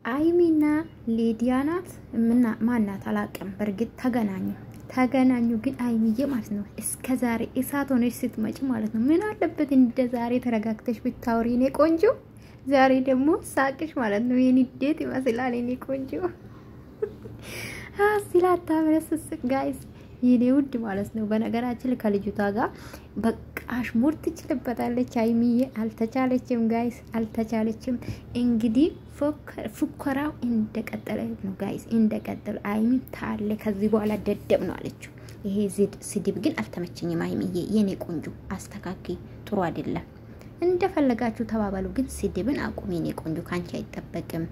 አይሚና ሊዲያናት ማናት አላቀም በርግጥ ተገናኙ ግን አይሚዬ ማለት ነው እስከዛሬ እሳት ሆነሽ ስትመጪ ማለት ነው ምን አለበት እንደ ዛሬ ተረጋግተሽ ብታወሪ እኔ ቆንጆ ዛሬ ደግሞ ሳቅሽ ማለት ነው የኔ ዴት ይመስላል እኔ ቆንጆ ሲላታ ምረስስ ጋይስ የኔ ውድ ማለት ነው በነገራችን ከልጅቷ ጋር በቃሽ ሙር ትችልበታለች አይሚዬ አልተቻለችም ጋይስ አልተቻለችም እንግዲህ ፉከራው እንደቀጠለ ነው ጋይስ እንደቀጠለ አይሚ ታለ ከዚህ በኋላ ደደብ ነው አለችው ይሄ ስድብ ግን አልተመቸኝም አይሚዬ የኔ ቆንጆ አስተካኪ ጥሩ አይደለም እንደፈለጋችሁ ተባባሉ ግን ስድብን አቁሚ የኔ ቆንጆ ካንቺ አይጠበቅም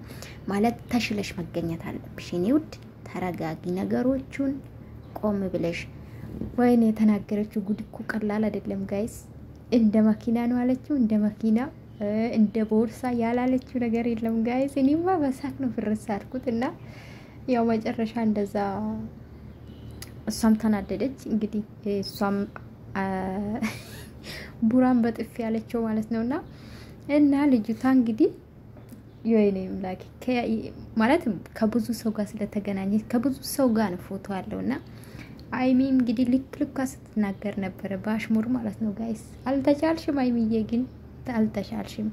ማለት ተሽለሽ መገኘት አለብሽ የኔ ውድ ተረጋጊ ነገሮቹን ቆም ብለሽ ወይኔ የተናገረችው ጉድ እኮ ቀላል አይደለም ጋይስ እንደ መኪና ነው አለችው እንደ መኪና እንደ ቦርሳ ያላለችው ነገር የለም ጋይስ እኔማ በሳቅ ነው ፍርስ አድርኩትና ያው መጨረሻ እንደዛ እሷም ተናደደች እንግዲህ እሷም ቡራን በጥፍ ያለችው ማለት ነውና እና ልጅቷ እንግዲህ የኔ ምላክ ማለት ከብዙ ሰው ጋር ስለተገናኘች ከብዙ ሰው ጋር ነው ፎቶ ያለውና አይሚ እንግዲህ ልክ ስትናገር ነበር ባሽሙር ማለት ነው ጋይስ አልተቻልሽም አይሚዬ ግን አልተቻልሽም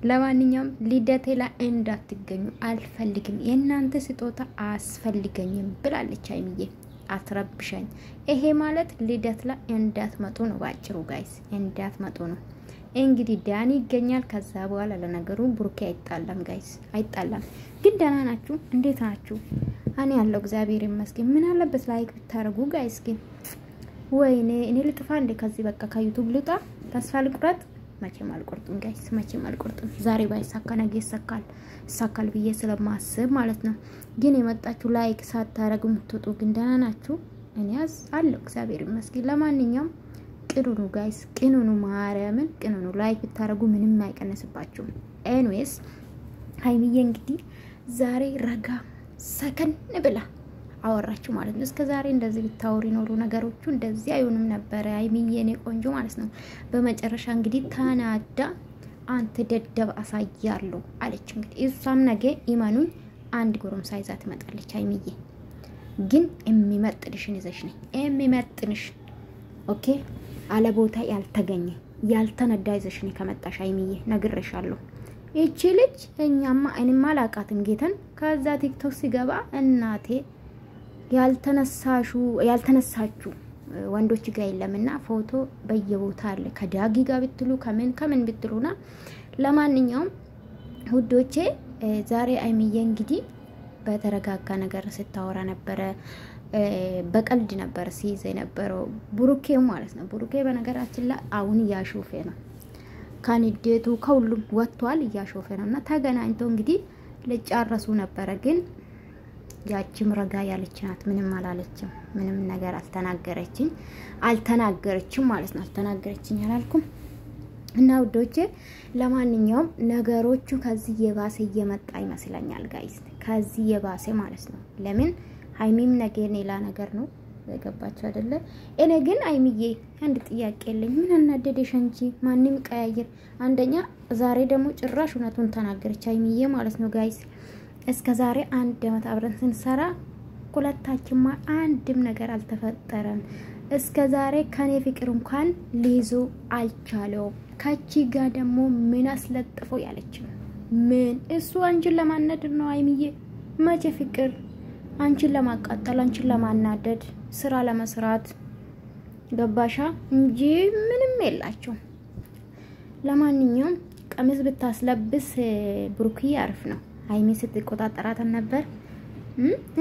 ለማንኛውም ልደቴ ላይ እንዳትገኙ አልፈልግም የናንተ ስጦታ አስፈልገኝም ብላለች አይሚዬ አትረብሸኝ ይሄ ማለት ልደት ላይ እንዳትመጡ ነው ባጭሩ ጋይስ እንዳትመጡ ነው እንግዲህ ዳኒ ይገኛል ከዛ በኋላ ለነገሩ ብሩኬ አይጣላም ጋይስ አይጣላም ግን ደህና ናችሁ እንዴት ናችሁ እኔ ያለው እግዚአብሔር ይመስገን ምን አለበት ላይክ ብታረጉ ጋይስ ግን ወይኔ እኔ ልጥፋ እንደ ከዚህ በቃ ከዩቲዩብ ልጣ ተስፋ ልቁረጥ መቼም አልቆርጥም ጋይስ መቼም አልቆርጥም ዛሬ ባይሳካ ነገ ይሳካል ብዬ ስለማስብ ማለት ነው ግን የመጣችሁ ላይክ ሳታረጉ ምትወጡ ግን ደህና ናችሁ እኔ አለው እግዚአብሔር ይመስገን ለማንኛውም ቅኑኑ ጋይስ ቅኑኑ ማርያምን ቅኑኑ ላይክ ብታረጉ ምንም አይቀነስባችሁ ኤኒዌይስ ሃይሚዬ እንግዲህ ዛሬ ረጋ ሰከን ብላ አወራችሁ ማለት ነው እስከዛሬ እንደዚህ ብታወሪ ኖሩ ነገሮቹ እንደዚህ አይሆንም ነበር ሃይሚዬ ኔ ቆንጆ ማለት ነው በመጨረሻ እንግዲህ ታናዳ አንተ ደደብ አሳያለሁ አለች እንግዲህ እሷም ነገ ኢማኑን አንድ ጎረምሳ ይዛ ትመጣለች ሃይሚዬ ግን የሚመጥንሽን ይዘሽ ነኝ የሚመጥንሽ ኦኬ አለ ቦታ ያልተገኘ ያልተነዳ ይዘሽ ነኝ ከመጣሽ ሃይሚዬ ነግሬሻለሁ እቺ ልጅ እኛማ እኔማ ላቃትም ጌተን ከዛ ቲክቶክ ሲገባ እናቴ ያልተነሳችሁ ወንዶች ጋር የለምና ፎቶ በየቦታ አለ ከዳጊ ጋር ብትሉ ከምን ብትሉና ለማንኛውም ውዶቼ ዛሬ አይሚዬ እንግዲህ በተረጋጋ ነገር ስታወራ ነበር በቀልድ ነበር ሲይዘ የነበረው ብሩኬ ማለት ነው ብሩኬ በነገራችን ላይ አሁን ያሾፈ ነው ካንዲዴቱ ከሁሉም ወጥቷል ያሾፈ ነውና ተገናኝተው እንግዲህ ለጫረሱ ነበር ግን ያቺም ረጋ ያለችናት ምንም አላለችም ምንም ነገር አልተናገረችም ማለት ነው አልተናገረችኝ አላልኩም እና ውዶቼ ለማንኛውም ነገሮቹ ከዚህ የባሰ እየመጣ ይመስለኛል ጋይስ ከዚህ የባሰ ማለት ነው ለምን ሃይሚም ነገር ሌላ ነገር ነው ዘገባችሁ አይደለ እኔ ግን አይሚዬ አንድ ጥያቄ የለኝ ምን እናደደሽ እንጂ ማንንም ቀያየር አንደኛ ዛሬ ደግሞ ጭራሽ እውነቱን ተናገረች አይሚዬ ማለት ነው ጋይስ እስከዛሬ አንድ አመት አብረን ስንሰራ ሁለታችን አንድም ነገር አልተፈጠረም እስከዛሬ ከኔ ፍቅር እንኳን ሊይዞ አልቻለው ካቺ ጋር ደግሞ ምን አስለጥፈው ያለች ምን እሱ አንቺን ለማናደድ ነው አይሚዬ መቼ ፍቅር አንቺን ለማቃጠል አንቺን ለማናደድ ስራ ለመስራት ገባሻ እንጂ ምንም የላችሁ ለማንኛውም ቀሚስ ብታስለብስ ብሩክዬ አርፍ ነው ሃይሚ ስትቆጣጣራት ነበር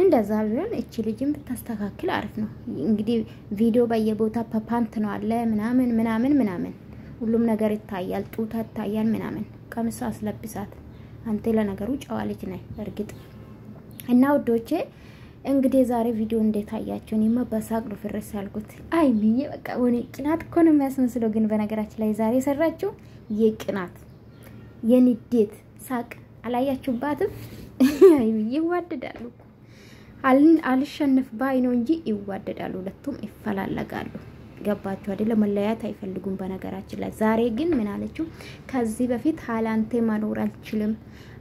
እንደዛ ቢሆን እቺ ልጅም ብታስተካክል አርፍ ነው እንግዲህ ቪዲዮ በየቦታ ፓፓንት ነው አለ ምናምን ሁሉም ነገር ይታያል ጡታ ይታያል ምናምን ቀሚስ አስለብሳት አንተ ለነገሩ ጨዋ ልጅ ነህ እርግጥ እና ውዶቼ እንግዲህ ዛሬ ቪዲዮ እንደታያችሁ እኔማ በሳቅ ነው ፍርስ ያልኩት አይሚዬ በቃ ወኔ ቅናት እኮ ነው የሚያስመስለው ግን በነገራችን ላይ ዛሬ ሰራችሁ የቅናት የንዴት ሳቅ አላያችሁባትም አይሚዬ ይዋደዳሉ አልሸነፍ ባይ ነው እንጂ ይዋደዳሉ ሁለቱም ይፈላለጋሉ ገባችሁ አይደለ መለያት አይፈልጉም በነገራችን ላይ ዛሬ ግን ምን አለችው ከዚህ በፊት ሃላንቴ ማኖር አልችልም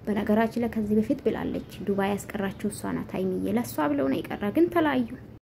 በነገራችን ላይ ከዚህ በፊት ብላለች ዱባይ ያስቀራችሁ እሷ ናት ሀይሚዬ ለሷ ብለው ነው ይቀራ ግን ተላዩ